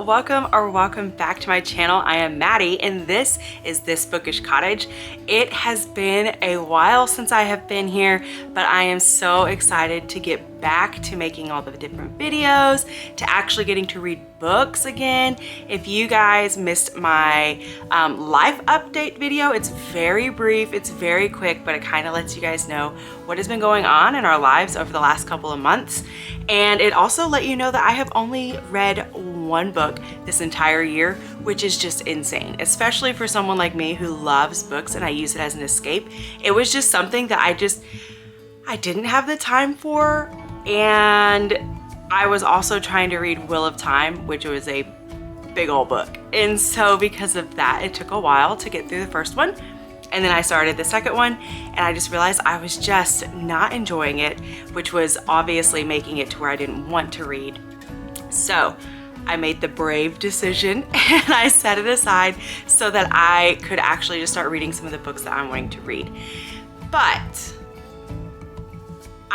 welcome back to my channel. I am Maddie and this is This Bookish Cottage. It has been a while since I have been here, but I am so excited to get back to making all the different videos, to actually getting to read books again. If you guys missed my life update video, it's very brief, it's very quick, but it kind of lets you guys know what has been going on in our lives over the last couple of months. And it also let you know that I have only read one book this entire year, which is just insane, especially for someone like me who loves books and I use it as an escape. It was just something that I didn't have the time for, and I was also trying to read Wheel of Time, which was a big old book. And so because of that, it took a while to get through the first one. And then I started the second one and I just realized I was just not enjoying it, which was obviously making it to where I didn't want to read. So I made the brave decision and I set it aside so that I could actually just start reading some of the books that I'm wanting to read. But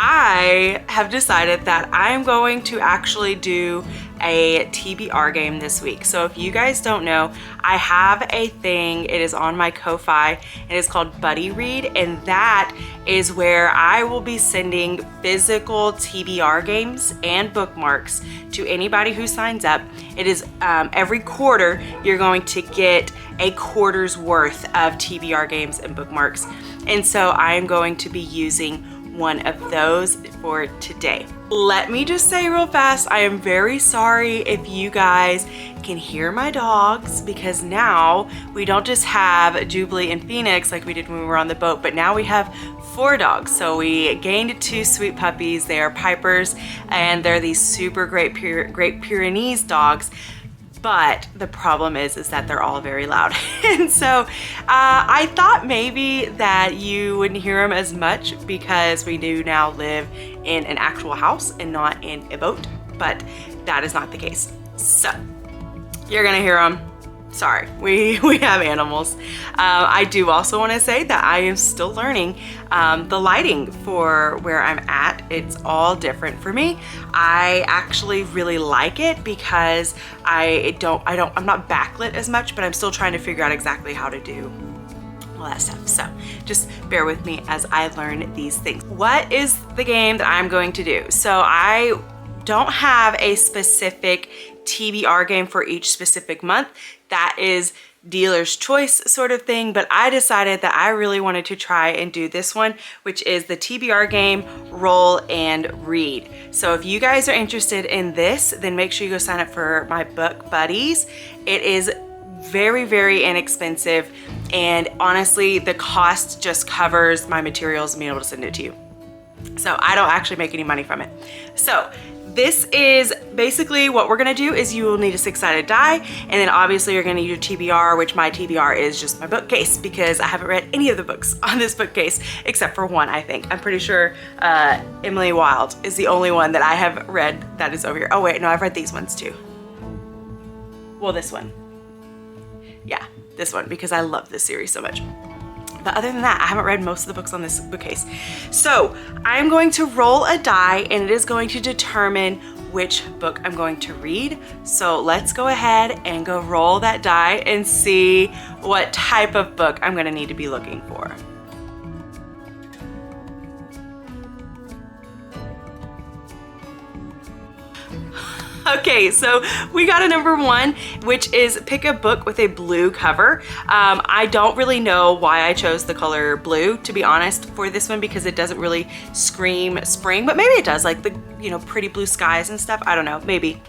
I have decided that I'm going to actually do a TBR game this week. So if you guys don't know, I have a thing, it is on my Ko-Fi, and it's called Buddy Read, and that is where I will be sending physical TBR games and bookmarks to anybody who signs up. It is every quarter you're going to get a quarter's worth of TBR games and bookmarks, and so I'm going to be using one of those for today. Let me just say real fast, I am very sorry if you guys can hear my dogs, because now we don't just have Jubilee and Phoenix like we did when we were on the boat, but now we have 4 dogs. So we gained 2 sweet puppies. They are Pipers and they're these super great Pyrenees dogs. But the problem is that they're all very loud. And so I thought maybe that you wouldn't hear them as much because we do now live in an actual house and not in a boat, but that is not the case. So you're gonna hear them. Sorry, we have animals. I do also want to say that I am still learning the lighting for where I'm at. It's all different for me. I actually really like it because I'm not backlit as much, but I'm still trying to figure out exactly how to do all that stuff. So just bear with me as I learn these things. What is the game that I'm going to do? So I don't have a specific TBR game for each specific month. That is dealer's choice sort of thing, but I decided that I really wanted to try and do this one, which is the TBR game Roll and Read. So if you guys are interested in this, then make sure you go sign up for my book buddies. It is very, very inexpensive, and honestly the cost just covers my materials and being able to send it to you. So I don't actually make any money from it. So this is basically what we're gonna do is you will need a 6-sided die, and then obviously you're gonna need your TBR, which my TBR is just my bookcase because I haven't read any of the books on this bookcase except for one, I think. I'm pretty sure Emily Wilde is the only one that I have read that is over here. Oh wait, no, I've read these ones too. Well, this one. Yeah, this one, because I love this series so much. But other than that, I haven't read most of the books on this bookcase. So I'm going to roll a die and it is going to determine which book I'm going to read. So let's go ahead and go roll that die and see what type of book I'm gonna need to be looking for. Okay, so we got a number 1, which is pick a book with a blue cover. I don't really know why I chose the color blue, to be honest, for this one, because it doesn't really scream spring, but maybe it does, like the, you know, pretty blue skies and stuff. I don't know, maybe.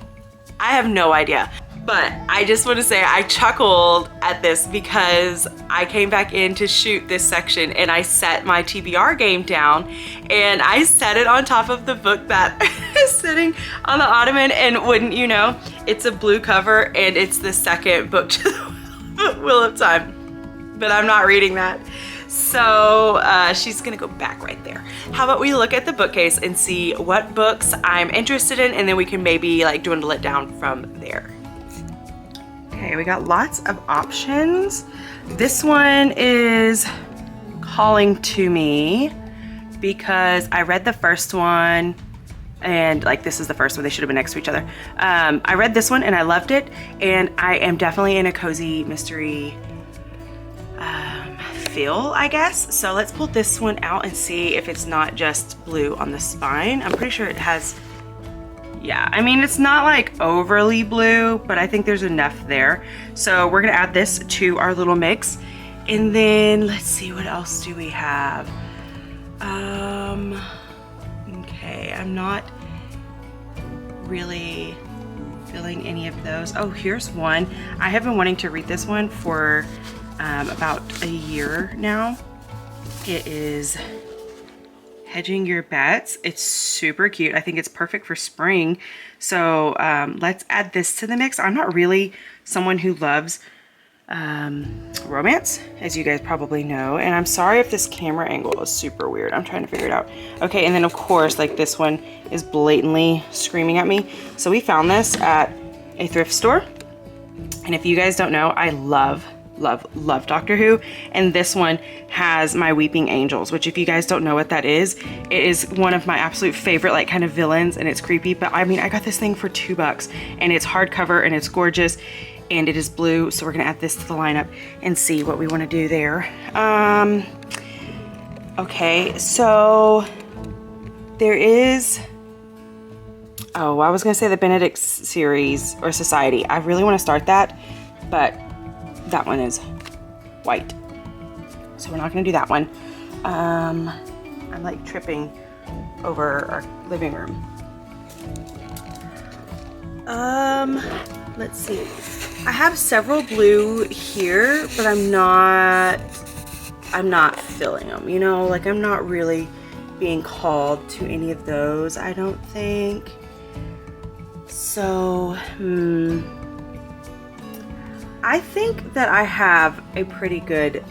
I have no idea. But I just want to say I chuckled at this because I came back in to shoot this section and I set my TBR game down and I set it on top of the book that is sitting on the ottoman, and wouldn't you know, it's a blue cover and it's the second book to the Wheel of Time. But I'm not reading that. So she's gonna go back right there. How about we look at the bookcase and see what books I'm interested in, and then we can maybe like dwindle it down from there. Okay, we got lots of options. This one is calling to me because I read the first one and like this is the first one. They should have been next to each other. I read this one and I loved it, and I am definitely in a cozy mystery feel, I guess. So let's pull this one out and see if it's not just blue on the spine. I'm pretty sure it has, yeah, I mean, it's not like overly blue, but I think there's enough there. So we're gonna add this to our little mix. And then let's see, what else do we have? Okay, I'm not really feeling any of those. Oh, here's one. I have been wanting to read this one for about a year now. It is Hedging Your Bets. It's super cute. I think it's perfect for spring. So let's add this to the mix. I'm not really someone who loves romance, as you guys probably know, and I'm sorry if this camera angle is super weird. I'm trying to figure it out. Okay, and then of course, like this one is blatantly screaming at me. So we found this at a thrift store, and if you guys don't know, I love Doctor Who, and this one has my weeping angels, which if you guys don't know what that is, it is one of my absolute favorite like kind of villains, and it's creepy, but I mean, I got this thing for $2 and it's hardcover and it's gorgeous and it is blue. So we're gonna add this to the lineup and see what we want to do there. Okay, so there is, oh, I was gonna say the Benedict series or Society. I really want to start that, but that one is white, so we're not gonna do that one. I'm like tripping over our living room. Let's see. I have several blue here, but I'm not filling them, you know, like I'm not really being called to any of those, I don't think. So, I think that I have a pretty good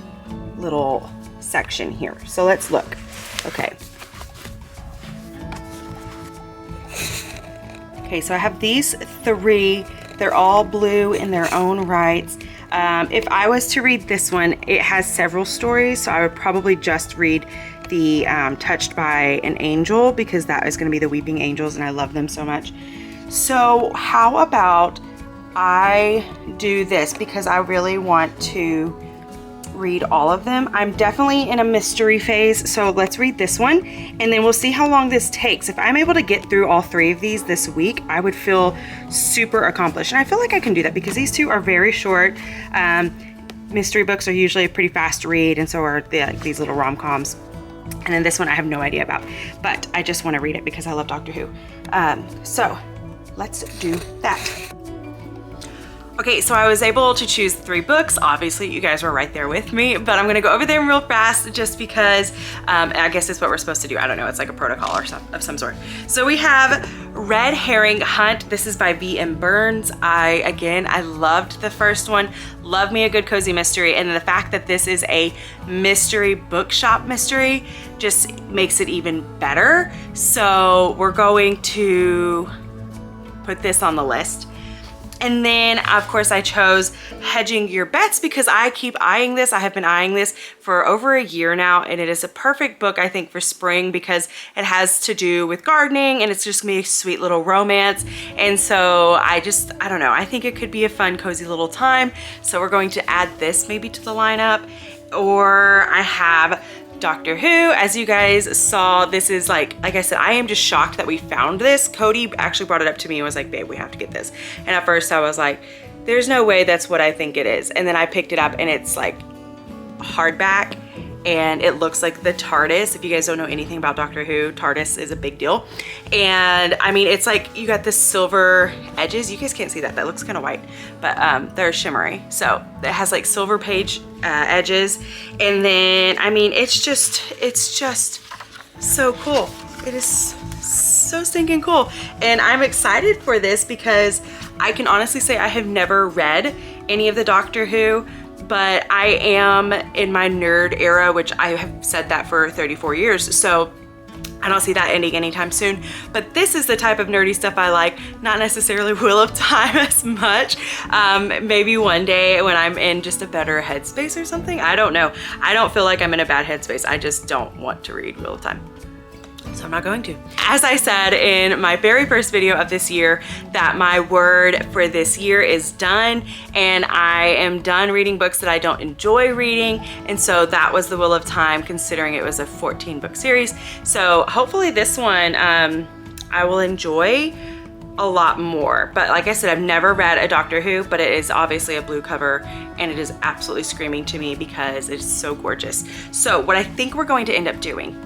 little section here. So let's look. Okay. Okay, so I have these three. They're all blue in their own rights. If I was to read this one, it has several stories, so I would probably just read the Touched by an Angel, because that is going to be the Weeping Angels, and I love them so much. So how about I do this, because I really want to read all of them. I'm definitely in a mystery phase, so let's read this one and then we'll see how long this takes. If I'm able to get through all three of these this week, I would feel super accomplished, and I feel like I can do that because these two are very short. Mystery books are usually a pretty fast read, and so are these little rom-coms. And then this one I have no idea about, but I just want to read it because I love Doctor Who. So let's do that. Okay, so I was able to choose 3 books. Obviously, you guys were right there with me, but I'm gonna go over them real fast just because I guess it's what we're supposed to do. I don't know, it's like a protocol or of some sort. So we have Red Herring Hunt. This is by V.M. Burns. I loved the first one. Love me a good cozy mystery, and the fact that this is a mystery bookshop mystery just makes it even better. So we're going to put this on the list. And then, of course, I chose Hedging Your Bets because I keep eyeing this. I have been eyeing this for over a year now, and it is a perfect book, I think, for spring because it has to do with gardening, and it's just gonna be a sweet little romance. And so I don't know, I think it could be a fun, cozy little time. So we're going to add this maybe to the lineup. Or I have Doctor Who. As you guys saw, this is like I said, I am just shocked that we found this. Cody actually brought it up to me and was like, babe, we have to get this. And at first I was like, there's no way that's what I think it is. And then I picked it up and it's like hardback and it looks like the TARDIS. If you guys don't know anything about Doctor Who, TARDIS is a big deal. And I mean, it's like you got the silver edges. You guys can't see that, that looks kind of white, but they're shimmery. So it has like silver page edges. And then, I mean, it's just so cool. It is so stinking cool. And I'm excited for this because I can honestly say I have never read any of the Doctor Who, but I am in my nerd era, which I have said that for 34 years. So I don't see that ending anytime soon, but this is the type of nerdy stuff I like, not necessarily Wheel of Time as much. Maybe one day when I'm in just a better headspace or something, I don't know. I don't feel like I'm in a bad headspace. I just don't want to read Wheel of Time. So I'm not going to. As I said in my very first video of this year, that my word for this year is done, and I am done reading books that I don't enjoy reading, and so that was The Wheel of Time, considering it was a 14-book series. So hopefully this one I will enjoy a lot more. But like I said, I've never read a Doctor Who, but it is obviously a blue cover, and it is absolutely screaming to me because it's so gorgeous. So what I think we're going to end up doing,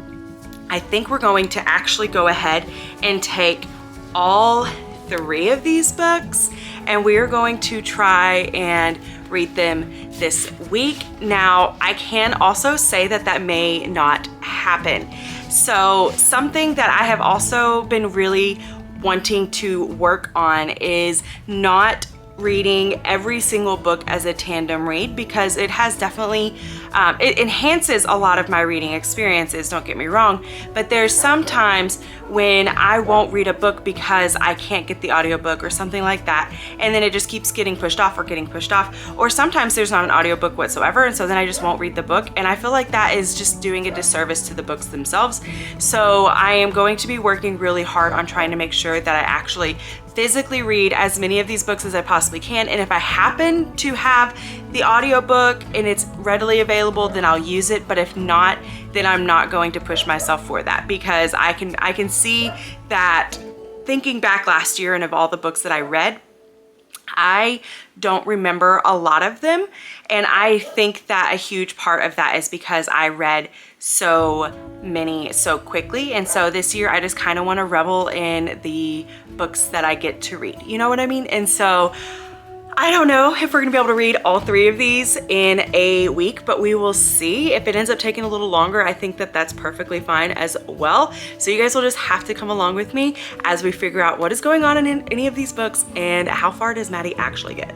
I think we're going to actually go ahead and take all 3 of these books, and we are going to try and read them this week. Now, I can also say that that may not happen. So something that I have also been really wanting to work on is not reading every single book as a tandem read, because it has definitely it enhances a lot of my reading experiences, don't get me wrong, but there's sometimes when I won't read a book because I can't get the audiobook or something like that, and then it just keeps getting pushed off, or sometimes there's not an audiobook whatsoever, and so then I just won't read the book, and I feel like that is just doing a disservice to the books themselves. So I am going to be working really hard on trying to make sure that I actually physically read as many of these books as I possibly can, and if I happen to have the audiobook and it's readily available, then I'll use it, but if not, then I'm not going to push myself for that, because I can see that thinking back last year and of all the books that I read, I don't remember a lot of them, and I think that a huge part of that is because I read so many so quickly, and so this year I just kind of want to revel in the books that I get to read, you know what I mean? And so I don't know if we're gonna be able to read all 3 of these in a week, but we will see. If it ends up taking a little longer, I think that that's perfectly fine as well. So you guys will just have to come along with me as we figure out what is going on in any of these books and how far does Maddie actually get.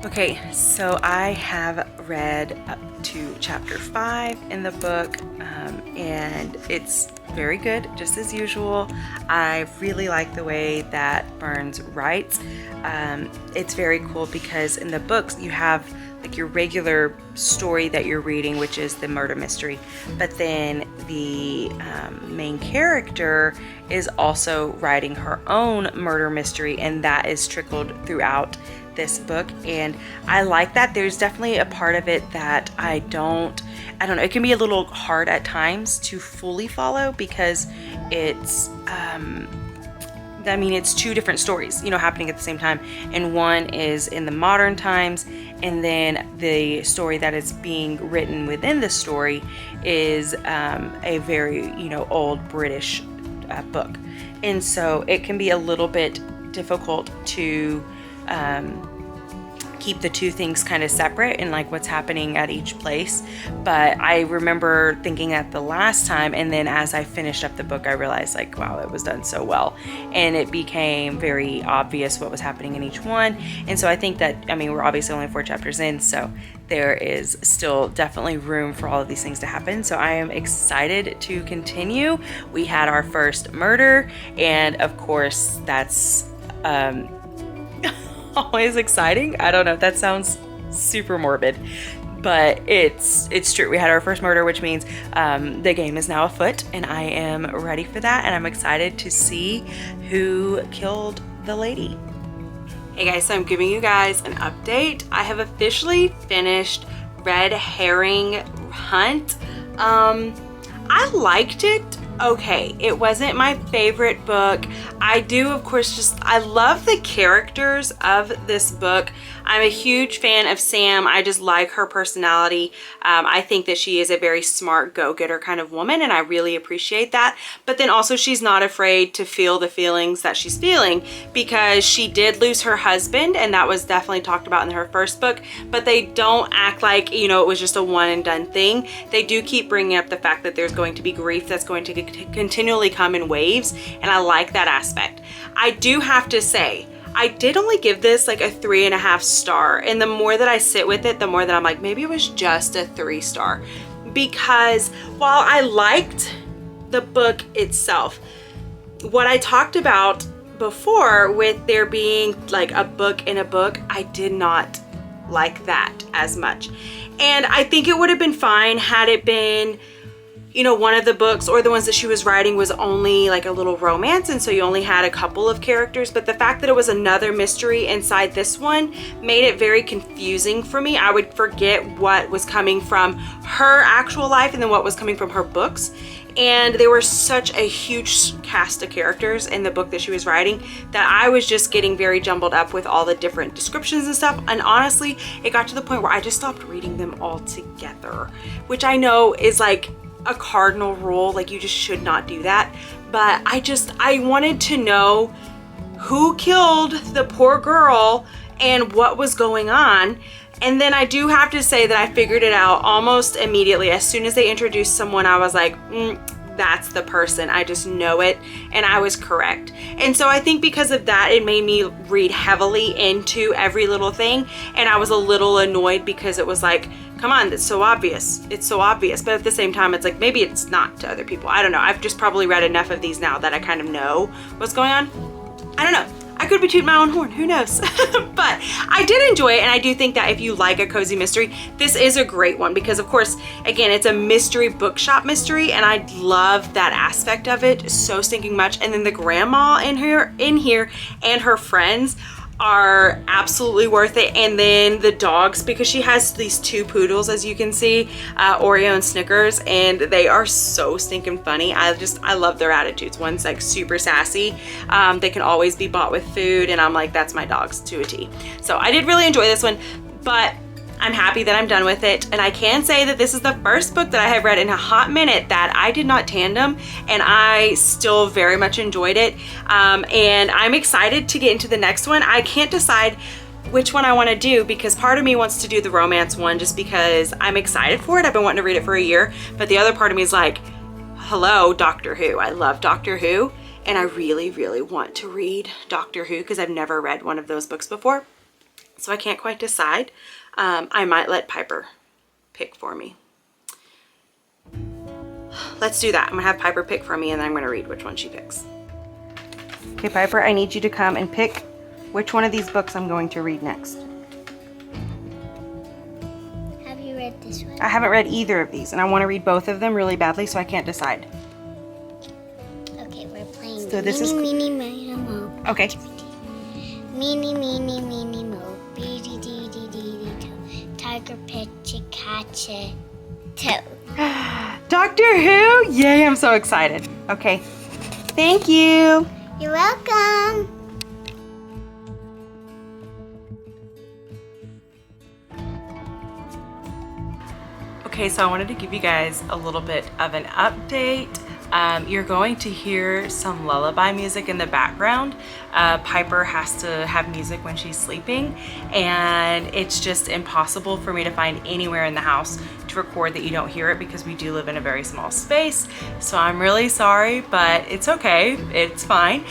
Okay, so I have read up to chapter 5 in the book, and it's very good, just as usual. I really like the way that Burns writes. It's very cool because in the books you have like your regular story that you're reading, which is the murder mystery, but then the main character is also writing her own murder mystery, and that is trickled throughout this book, and I like that. There's definitely a part of it that I don't know, it can be a little hard at times to fully follow because it's I mean, it's 2 different stories, you know, happening at the same time, and one is in the modern times, and then the story that is being written within the story is a very, you know, old British book, and so it can be a little bit difficult to keep the 2 things kind of separate and like what's happening at each place. But I remember thinking that the last time, and then as I finished up the book, I realized like, wow, it was done so well, and it became very obvious what was happening in each one. And so I think that, I mean, we're obviously only 4 chapters in, so there is still definitely room for all of these things to happen. So I am excited to continue. We had our first murder, and of course that's always exciting. I don't know, that sounds super morbid, but it's true. We had our first murder, which means the game is now afoot, and I am ready for that, and I'm excited to see who killed the lady. Hey guys, so I'm giving you guys an update. I have officially finished Red Herring Hunt. I liked it. Okay, it wasn't my favorite book. I do, of course, I love the characters of this book. I'm a huge fan of Sam. I just like her personality. I think that she is a very smart go-getter kind of woman, and I really appreciate that. But then also she's not afraid to feel the feelings that she's feeling, because she did lose her husband, and that was definitely talked about in her first book, but they don't act like, you know, it was just a one and done thing. They do keep bringing up the fact that there's going to be grief that's going to continually come in waves, and I like that aspect. I do have to say, I did only give this like a 3.5 star. And the more that I sit with it, the more that I'm like, maybe it was just a 3 star. Because while I liked the book itself, what I talked about before with there being like a book in a book, I did not like that as much. And I think it would have been fine had it been, you know, one of the books or the ones that she was writing was only like a little romance, and so you only had a couple of characters. But the fact that it was another mystery inside this one made it very confusing for me. I would forget what was coming from her actual life and then what was coming from her books. And there were such a huge cast of characters in the book that she was writing that I was just getting very jumbled up with all the different descriptions and stuff. And honestly, it got to the point where I just stopped reading them all together, which I know is like a cardinal rule, like you just should not do that. But I wanted to know who killed the poor girl and what was going on. And then I do have to say that I figured it out almost immediately. As soon as they introduced someone, I was like, that's the person. I just know it. And I was correct. And so I think because of that, it made me read heavily into every little thing. And I was a little annoyed because it was like, come on, it's so obvious. It's so obvious. But at the same time, it's like, maybe it's not to other people. I don't know. I've just probably read enough of these now that I kind of know what's going on. I don't know. I could be tooting my own horn, who knows? But I did enjoy it, and I do think that if you like a cozy mystery, this is a great one because, of course, again, it's a mystery bookshop mystery, and I love that aspect of it so stinking much. And then the grandma in here and her friends are absolutely worth it. And then the dogs, because she has these 2 poodles, as you can see, Oreo and Snickers, and they are so stinking funny. I love their attitudes. One's like super sassy. They can always be bought with food, and I'm like, that's my dogs to a T. So I did really enjoy this one, but I'm happy that I'm done with it. And I can say that this is the first book that I have read in a hot minute that I did not tandem, and I still very much enjoyed it. And I'm excited to get into the next one. I can't decide which one I want to do because part of me wants to do the romance one just because I'm excited for it. I've been wanting to read it for a year. But the other part of me is like, hello, Doctor Who. I love Doctor Who. And I really, really want to read Doctor Who because I've never read one of those books before. So I can't quite decide. I might let Piper pick for me. Let's do that. I'm gonna have Piper pick for me and then I'm gonna read which one she picks. Okay, Piper, I need you to come and pick which one of these books I'm going to read next. Have you read this one? I haven't read either of these and I want to read both of them really badly, so I can't decide. Okay, we're playing so this Meeny, Miny, Mo. Okay. Meeny, Meeny, Miny, Mo. Beady, dee, dee, dee, dee, toe. Tiger, pitch, catch it, toe. Doctor Who? Yay, I'm so excited. Okay. Thank you. You're welcome. Okay, so I wanted to give you guys a little bit of an update. You're going to hear some lullaby music in the background. Piper has to have music when she's sleeping, and it's just impossible for me to find anywhere in the house to record that you don't hear it because we do live in a very small space. So I'm really sorry, but it's okay. It's fine.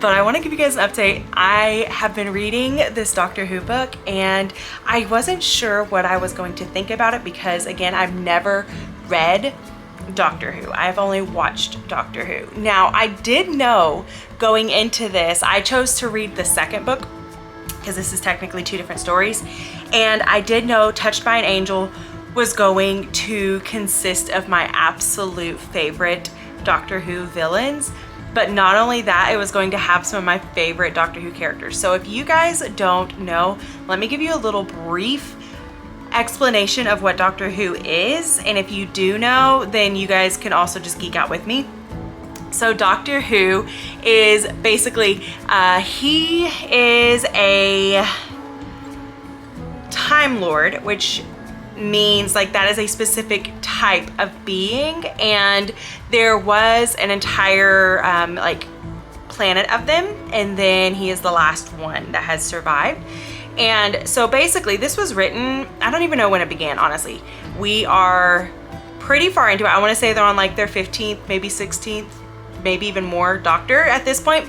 But I want to give you guys an update. I have been reading this Doctor Who book, and I wasn't sure what I was going to think about it because, again, I've never read Doctor Who. I've only watched Doctor Who. Now, I did know going into this, I chose to read the second book because this is technically 2 different stories, and I did know Touched by an Angel was going to consist of my absolute favorite Doctor Who villains. But not only that, it was going to have some of my favorite Doctor Who characters. So if you guys don't know, let me give you a little brief explanation of what Doctor Who is. And if you do know, then you guys can also just geek out with me. So Doctor Who is basically, he is a Time Lord, which means like that is a specific type of being, and there was an entire like planet of them, and then he is the last one that has survived. And so basically this was written, I don't even know when it began, honestly. We are pretty far into it. I want to say they're on like their 15th, maybe 16th, maybe even more Doctor at this point.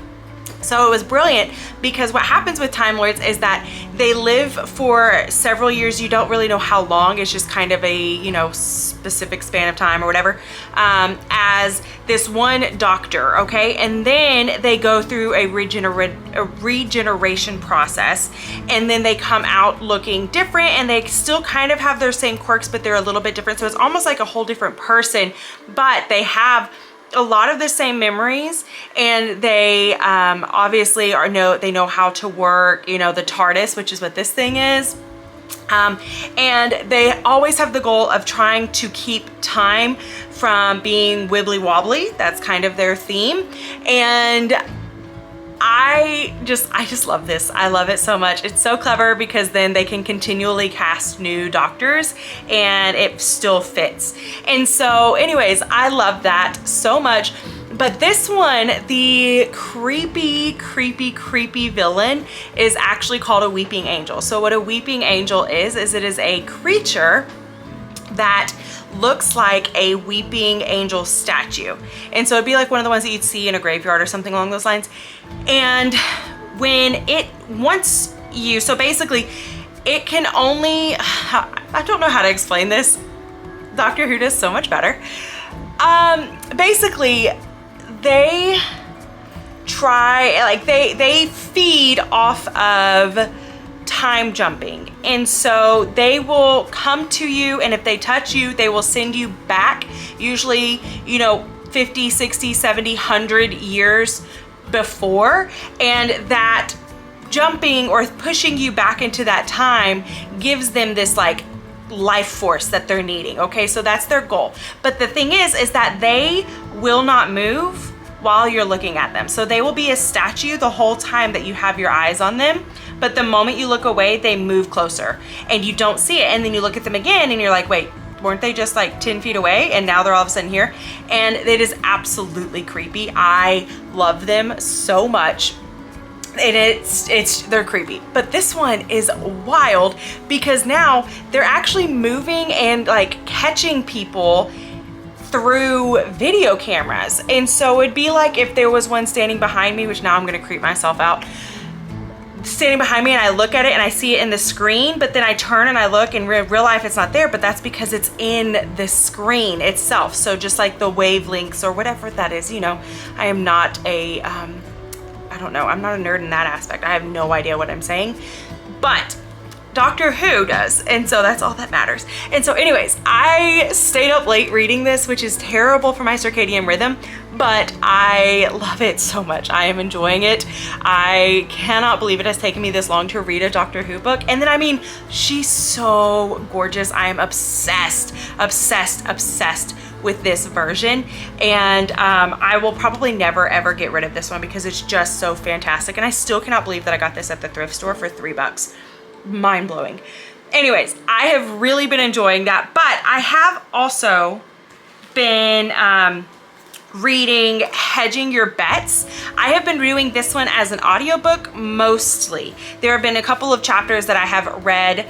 So it was brilliant because what happens with Time Lords is that they live for several years. You don't really know how long. It's just kind of a, you know, specific span of time or whatever, as this one doctor, okay? And then they go through a regeneration process, and then they come out looking different, and they still kind of have their same quirks, but they're a little bit different. So it's almost like a whole different person, but they have a lot of the same memories, and they obviously they know how to work, you know, the TARDIS, which is what this thing is. And they always have the goal of trying to keep time from being wibbly wobbly. That's kind of their theme. And I just love this. I love it so much. It's so clever because then they can continually cast new doctors and it still fits. And so anyways, I love that so much. But this one, the creepy villain is actually called a weeping angel. So what a weeping angel is it is a creature that looks like a weeping angel statue. And so it'd be like one of the ones that you'd see in a graveyard or something along those lines. And when it wants you, so basically it can only, I don't know how to explain this. Doctor Who does so much better. Basically they try, like they feed off of time jumping, and so they will come to you, and if they touch you, they will send you back, usually, you know, 50, 60, 70, 100 years before, and that jumping or pushing you back into that time gives them this like life force that they're needing. Okay, so that's their goal. But the thing is that they will not move while you're looking at them. So they will be a statue the whole time that you have your eyes on them. But the moment you look away, they move closer and you don't see it. And then you look at them again and you're like, wait, weren't they just like 10 feet away? And now they're all of a sudden here. And it is absolutely creepy. I love them so much. And they're creepy. But this one is wild because now they're actually moving and like catching people through video cameras. And so it'd be like if there was one standing behind me, which now I'm gonna creep myself out, standing behind me, and I look at it and I see it in the screen, but then I turn and I look, and in real life it's not there, but that's because it's in the screen itself. So just like the wavelengths or whatever that is, you know, I am not a, I don't know, I'm not a nerd in that aspect. I have no idea what I'm saying, but Doctor Who does, and so that's all that matters. And so anyways, I stayed up late reading this, which is terrible for my circadian rhythm, but I love it so much. I am enjoying it. I cannot believe it has taken me this long to read a Doctor Who book. And then, I mean, she's so gorgeous. I am obsessed with this version, and I will probably never ever get rid of this one because it's just so fantastic. And I still cannot believe that I got this at the thrift store for $3. Mind-blowing. Anyways, I have really been enjoying that, but I have also been reading Hedging Your Bets. I have been doing this one as an audiobook mostly. There have been a couple of chapters that I have read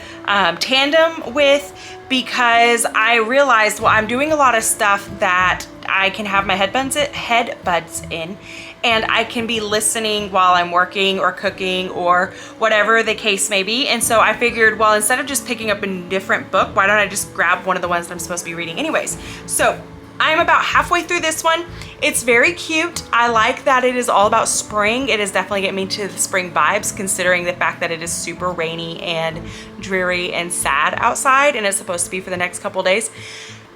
tandem with because I realized, well, I'm doing a lot of stuff that I can have my headbuds in, and I can be listening while I'm working or cooking or whatever the case may be. And so I figured, well, instead of just picking up a different book, why don't I just grab one of the ones that I'm supposed to be reading anyways? So I'm about halfway through this one. It's very cute. I like that it is all about spring. It is definitely getting me to the spring vibes, considering the fact that it is super rainy and dreary and sad outside, and it's supposed to be for the next couple days.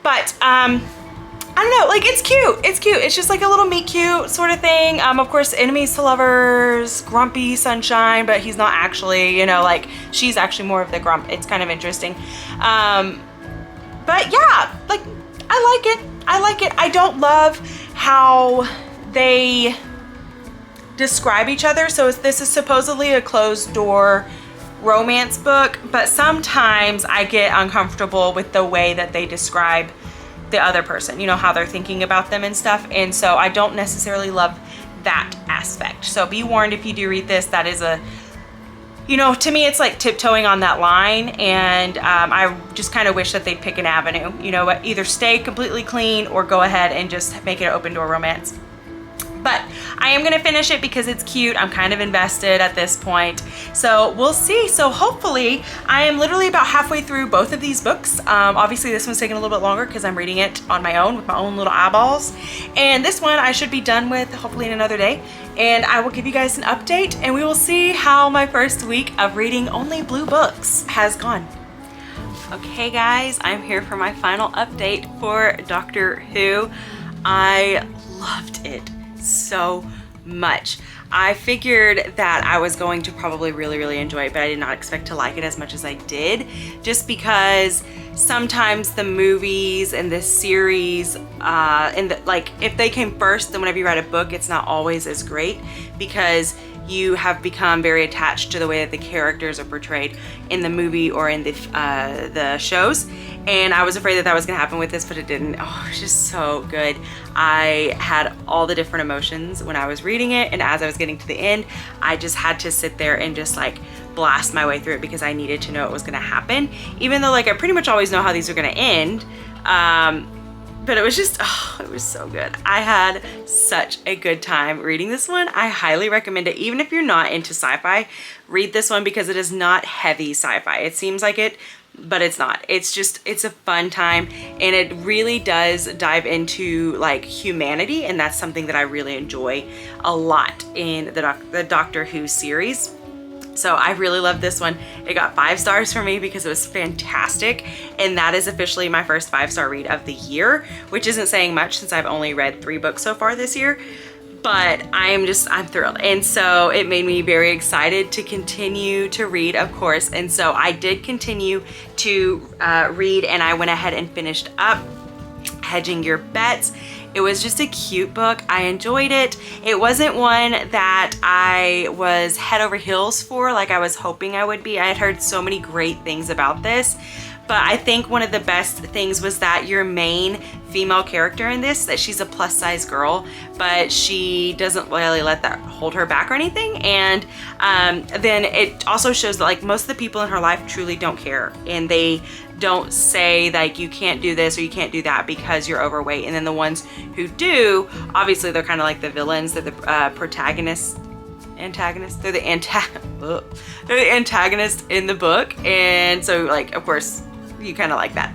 But I don't know, like, it's cute. It's cute. It's just like a little meet cute sort of thing. Of course, enemies to lovers, grumpy sunshine, but he's not actually, you know, like, she's actually more of the grump. It's kind of interesting. But yeah, like, I like it. I like it. I don't love how they describe each other. So this is supposedly a closed door romance book, but sometimes I get uncomfortable with the way that they describe the other person, you know, how they're thinking about them and stuff. And so I don't necessarily love that aspect. So be warned if you do read this, that is a, you know, to me, it's like tiptoeing on that line. And I just kind of wish that they'd pick an avenue, you know, either stay completely clean or go ahead and just make it an open door romance. But I am gonna finish it because it's cute. I'm kind of invested at this point. So we'll see. So hopefully, I am literally about halfway through both of these books. Obviously this one's taking a little bit longer because I'm reading it on my own with my own little eyeballs. And this one I should be done with hopefully in another day. And I will give you guys an update and we will see how my first week of reading only blue books has gone. Okay guys, I'm here for my final update for Doctor Who. I loved it so much. I figured that I was going to probably really enjoy it, but I did not expect to like it as much as I did, just because sometimes the movies and the series like if they came first, then whenever you write a book, it's not always as great because you have become very attached to the way that the characters are portrayed in the movie or in the shows. And I was afraid that that was gonna happen with this, but it didn't. Oh, it's just so good. I had all the different emotions when I was reading it, and as I was getting to the end, I just had to sit there and just like blast my way through it because I needed to know what was gonna happen. Even though like I pretty much always know how these are gonna end, but it was just, oh, it was so good. I had such a good time reading this one. I highly recommend it. Even if you're not into sci-fi, read this one because it is not heavy sci-fi. It seems like it, but it's not. It's just, it's a fun time and it really does dive into like humanity, and that's something that I really enjoy a lot in the Doctor Who series. So I really love this one. It got 5 stars for me because it was fantastic. And that is officially my first 5-star read of the year, which isn't saying much since I've only read 3 books so far this year. But I'm thrilled. And so it made me very excited to continue to read, of course. And so I did continue to read, and I went ahead and finished up Hedging Your Bets. It was just a cute book. I enjoyed it. It wasn't one that I was head over heels for like I was hoping I would be. I had heard so many great things about this, but I think one of the best things was that your main female character in this, that she's a plus size girl, but she doesn't really let that hold her back or anything. And then it also shows that like most of the people in her life truly don't care, and they don't say like you can't do this or you can't do that because you're overweight. And then the ones who do, obviously they're kind of like the villains. They're the antagonists. They're the antagonists in the book, and so like of course you kind of like that.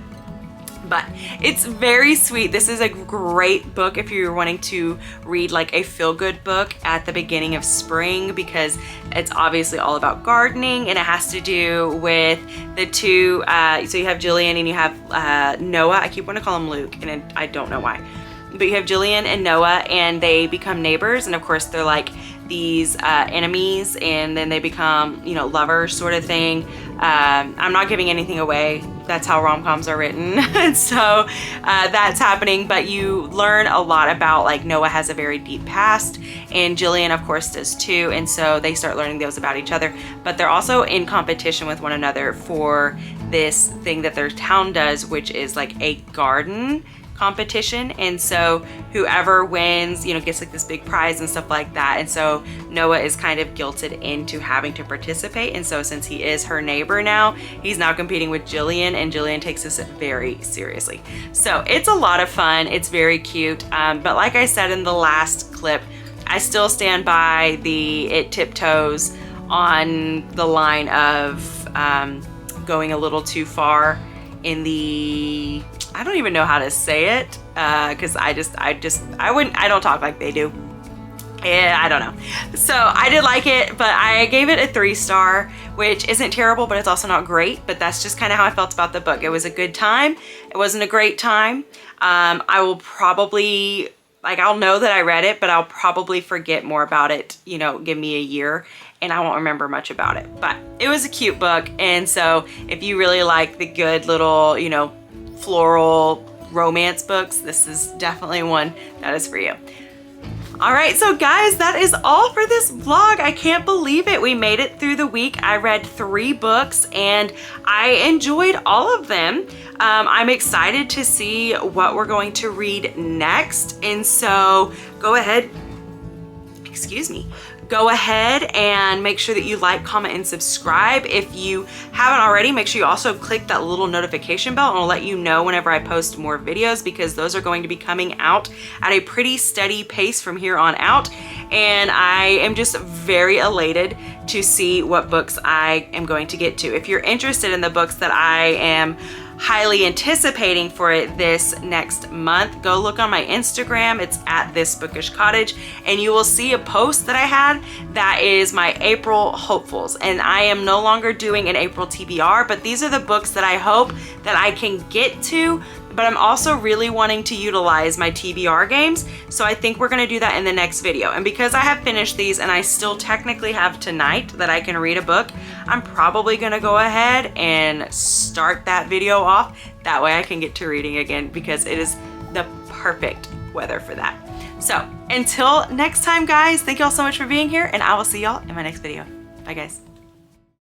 But it's very sweet. This is a great book if you're wanting to read like a feel-good book at the beginning of spring, because it's obviously all about gardening, and it has to do with the two, so you have Jillian and you have Noah. I keep wanting to call him Luke, and I don't know why. But you have Jillian and Noah, and they become neighbors, and of course they're like these enemies, and then they become, you know, lovers sort of thing. I'm not giving anything away. That's how rom-coms are written. And so that's happening, but you learn a lot about like Noah has a very deep past, and Jillian of course does too, and so they start learning those about each other, but they're also in competition with one another for this thing that their town does, which is like a garden competition. And so whoever wins, you know, gets like this big prize and stuff like that. And so Noah is kind of guilted into having to participate. And so since he is her neighbor now, he's now competing with Jillian, and Jillian takes this very seriously. So it's a lot of fun. It's very cute. But like I said in the last clip, I still stand by it tiptoes on the line of going a little too far in the, I don't even know how to say it, because I don't talk like they do. Yeah, I don't know. So I did like it, but I gave it a 3-star, which isn't terrible, but it's also not great. But that's just kind of how I felt about the book. It was a good time. It wasn't a great time. I will probably, like, I'll know that I read it, but I'll probably forget more about it, you know, give me a year, and I won't remember much about it. But it was a cute book, and so if you really like the good little, you know, floral romance books, this is definitely one that is for you. All right, so guys, that is all for this vlog. I can't believe it. We made it through the week. I read 3 books and I enjoyed all of them. I'm excited to see what we're going to read next. And so go ahead, go ahead and make sure that you like, comment, and subscribe. If you haven't already, make sure you also click that little notification bell and it'll let you know whenever I post more videos, because those are going to be coming out at a pretty steady pace from here on out. And I am just very elated to see what books I am going to get to. If you're interested in the books that I am highly anticipating for it this next month, go look on my Instagram. It's at This Bookish Cottage, and you will see a post that I had that is my April hopefuls. And I am no longer doing an April TBR, but these are the books that I hope that I can get to. But I'm also really wanting to utilize my TBR games, so I think we're gonna do that in the next video. And because I have finished these and I still technically have tonight that I can read a book, I'm probably gonna go ahead and start that video off. That way I can get to reading again, because it is the perfect weather for that. So until next time, guys, thank you all so much for being here, and I will see y'all in my next video. Bye, guys.